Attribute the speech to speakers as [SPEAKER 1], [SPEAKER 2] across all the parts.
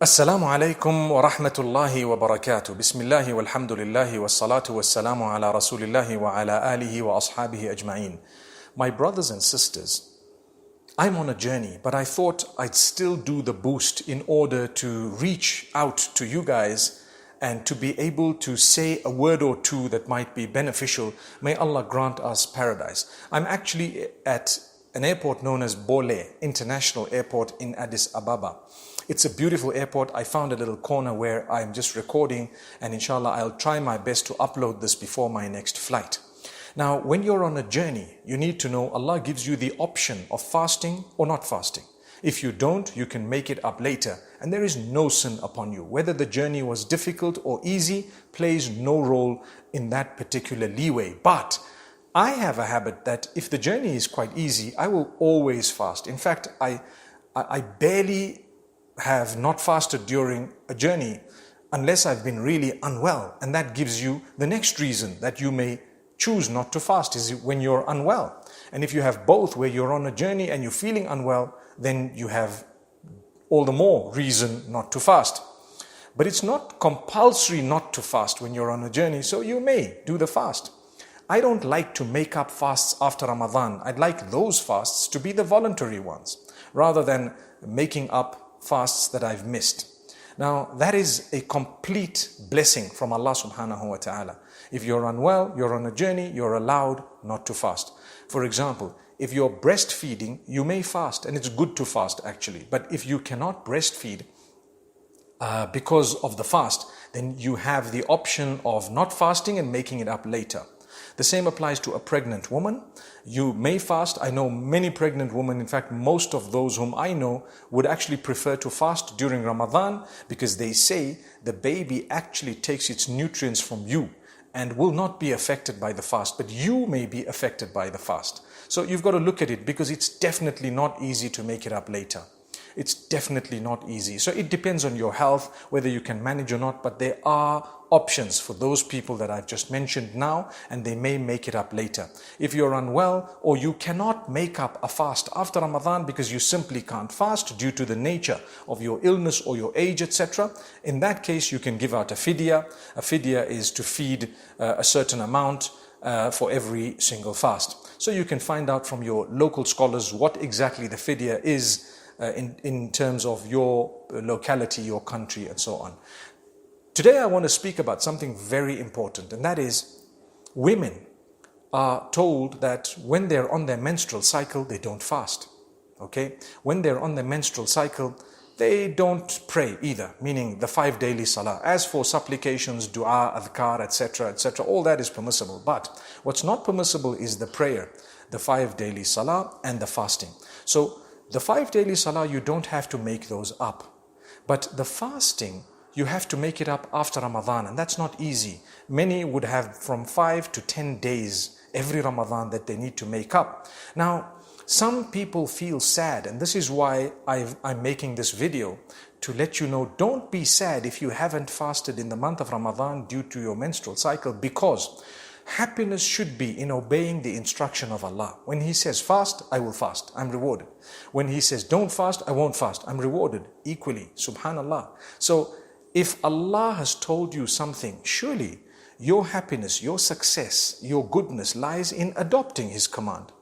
[SPEAKER 1] Assalamu alaikum wa rahmatullahi wa barakatuh. Bismillahi walhamdulillahi wa salatu wa salamu ala rasulillahi wa ala alihi wa ashabihi ajma'in. My brothers and sisters, I'm on a journey, but I thought I'd still do the boost in order to reach out to you guys and to be able to say a word or two that might be beneficial. May Allah grant us paradise. I'm actually at an airport known as Bole International Airport in Addis Ababa. It's a beautiful airport. I found a little corner where I'm just recording, and inshallah I'll try my best to upload this before my next flight. Now, when you're on a journey, you need to know Allah gives you the option of fasting or not fasting. If you don't, you can make it up later, and there is no sin upon you. Whether the journey was difficult or easy plays no role in that particular leeway. But I have a habit that if the journey is quite easy, I will always fast. In fact, I barely have not fasted during a journey unless I've been really unwell. And that gives you the next reason that you may choose not to fast is when you're unwell. And if you have both, where you're on a journey and you're feeling unwell, then you have all the more reason not to fast. But it's not compulsory not to fast when you're on a journey, so you may do the fast. I don't like to make up fasts after Ramadan. I'd like those fasts to be the voluntary ones, rather than making up fasts that I've missed. Now, that is a complete blessing from Allah subhanahu wa ta'ala. If you're unwell, you're on a journey, you're allowed not to fast. For example, if you're breastfeeding, you may fast, and it's good to fast actually. But if you cannot breastfeed because of the fast, then you have the option of not fasting and making it up later. The same applies to a pregnant woman. You may fast. I know many pregnant women, in fact, most of those whom I know would actually prefer to fast during Ramadan because they say the baby actually takes its nutrients from you and will not be affected by the fast, but you may be affected by the fast. So you've got to look at it because it's definitely not easy to make it up later. It's definitely not easy. So it depends on your health, whether you can manage or not, but there are options for those people that I've just mentioned now, and they may make it up later. If you're unwell or you cannot make up a fast after Ramadan because you simply can't fast due to the nature of your illness or your age, etc., in that case you can give out a fidya. A fidya is to feed a certain amount for every single fast. So you can find out from your local scholars what exactly the fidya is in terms of your locality, your country, and so on. Today I want to speak about something very important, and that is women are told that when they're on their menstrual cycle, they don't fast. Okay? When they're on their menstrual cycle, they don't pray either, meaning the 5 daily salah. As for supplications, dua, adhkar, etc., etc., all that is permissible. But what's not permissible is the prayer, the 5 daily salah, and the fasting. So the 5 daily salah, you don't have to make those up. But the fasting, you have to make it up after Ramadan, and that's not easy. Many would have from 5 to 10 days every Ramadan that they need to make up. Now, some people feel sad, and this is why I'm making this video, to let you know, don't be sad if you haven't fasted in the month of Ramadan due to your menstrual cycle, because happiness should be in obeying the instruction of Allah. When He says fast, I will fast, I'm rewarded. When He says don't fast, I won't fast, I'm rewarded equally. Subhanallah. So if Allah has told you something, surely your happiness, your success, your goodness lies in adopting His command.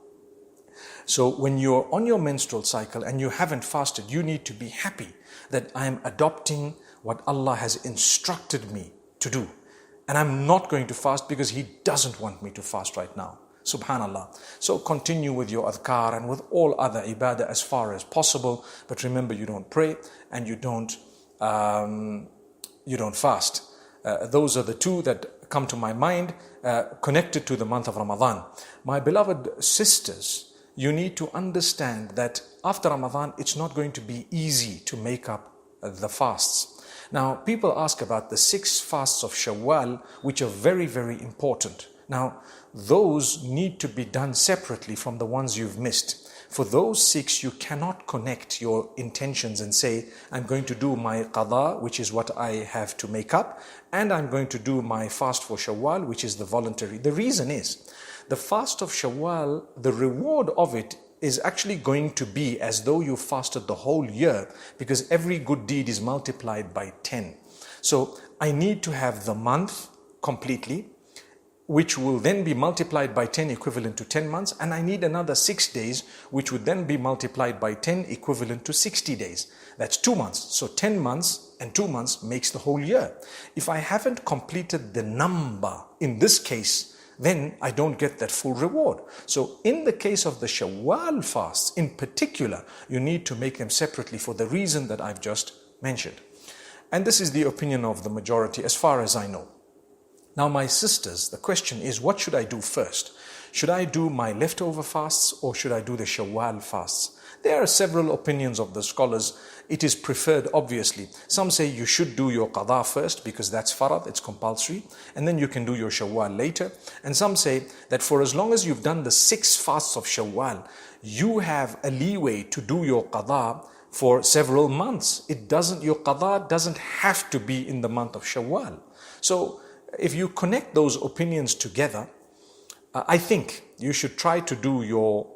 [SPEAKER 1] So when you're on your menstrual cycle and you haven't fasted, you need to be happy that I am adopting what Allah has instructed me to do. And I'm not going to fast because He doesn't want me to fast right now. Subhanallah. So continue with your adhkar and with all other ibadah as far as possible. But remember, you don't pray and you don't fast. Those are the two that come to my mind connected to the month of Ramadan. My beloved sisters, you need to understand that after Ramadan, it's not going to be easy to make up the fasts. Now, people ask about the 6 fasts of Shawwal, which are very, very important. Now, those need to be done separately from the ones you've missed. For those 6, you cannot connect your intentions and say, I'm going to do my qada, which is what I have to make up, and I'm going to do my fast for Shawwal, which is the voluntary. The reason is, the fast of Shawwal, the reward of it is actually going to be as though you fasted the whole year, because every good deed is multiplied by 10. So I need to have the month completely, which will then be multiplied by 10, equivalent to 10 months, and I need another 6 days, which would then be multiplied by 10, equivalent to 60 days. That's 2 months. So 10 months and 2 months makes the whole year. If I haven't completed the number in this case, then I don't get that full reward. So in the case of the Shawwal fasts in particular, you need to make them separately for the reason that I've just mentioned. And this is the opinion of the majority as far as I know. Now, my sisters, the question is, what should I do first? Should I do my leftover fasts or should I do the Shawwal fasts? There are several opinions of the scholars. It is preferred, obviously. Some say you should do your qada first because that's farad, it's compulsory, and then you can do your Shawwal later. And some say that for as long as you've done the 6 fasts of Shawwal, you have a leeway to do your qada for several months. Your qada doesn't have to be in the month of Shawwal. So if you connect those opinions together, I think you should try to do your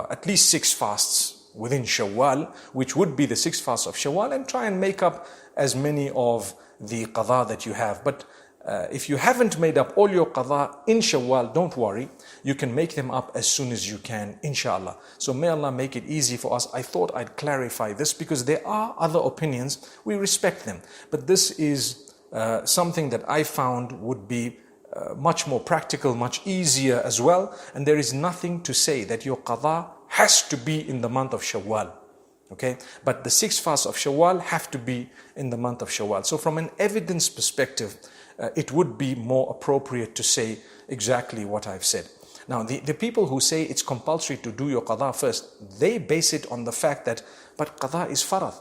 [SPEAKER 1] at least 6 fasts within Shawwal, which would be the 6 fasts of Shawwal, and try and make up as many of the qada that you have. But if you haven't made up all your qada in Shawwal, don't worry. You can make them up as soon as you can, inshallah. So may Allah make it easy for us. I thought I'd clarify this because there are other opinions. We respect them. But this is something that I found would be much more practical, much easier as well. And there is nothing to say that your qada has to be in the month of Shawwal. Okay, but the 6 fasts of Shawwal have to be in the month of Shawwal. So from an evidence perspective, it would be more appropriate to say exactly what I've said. Now, the people who say it's compulsory to do your qada first, they base it on the fact that, but qada is farad.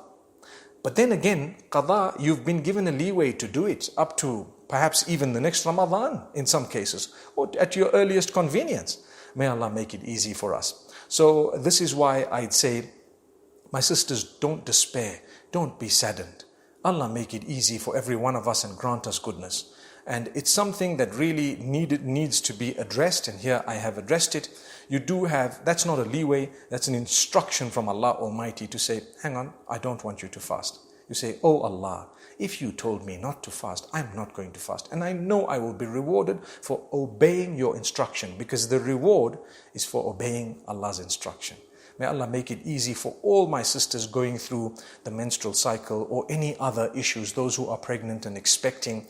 [SPEAKER 1] But then again, qada, you've been given a leeway to do it up to perhaps even the next Ramadan in some cases, or at your earliest convenience. May Allah make it easy for us. So this is why I'd say, my sisters, don't despair, don't be saddened. Allah make it easy for every one of us and grant us goodness. And it's something that really needs to be addressed, and here I have addressed it. You do have, that's not a leeway, that's an instruction from Allah Almighty to say, hang on, I don't want you to fast. You say, oh Allah, if you told me not to fast, I'm not going to fast. And I know I will be rewarded for obeying your instruction, because the reward is for obeying Allah's instruction. May Allah make it easy for all my sisters going through the menstrual cycle or any other issues, those who are pregnant and expecting,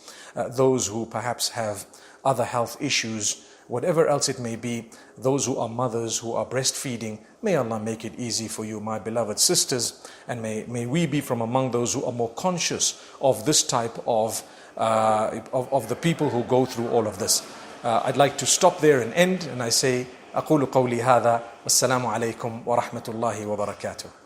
[SPEAKER 1] those who perhaps have other health issues, whatever else it may be, those who are mothers, who are breastfeeding. May Allah make it easy for you, my beloved sisters, and may we be from among those who are more conscious of this type of the people who go through all of this. I'd like to stop there and end, and I say, أقول قولي هذا والسلام عليكم ورحمة الله وبركاته.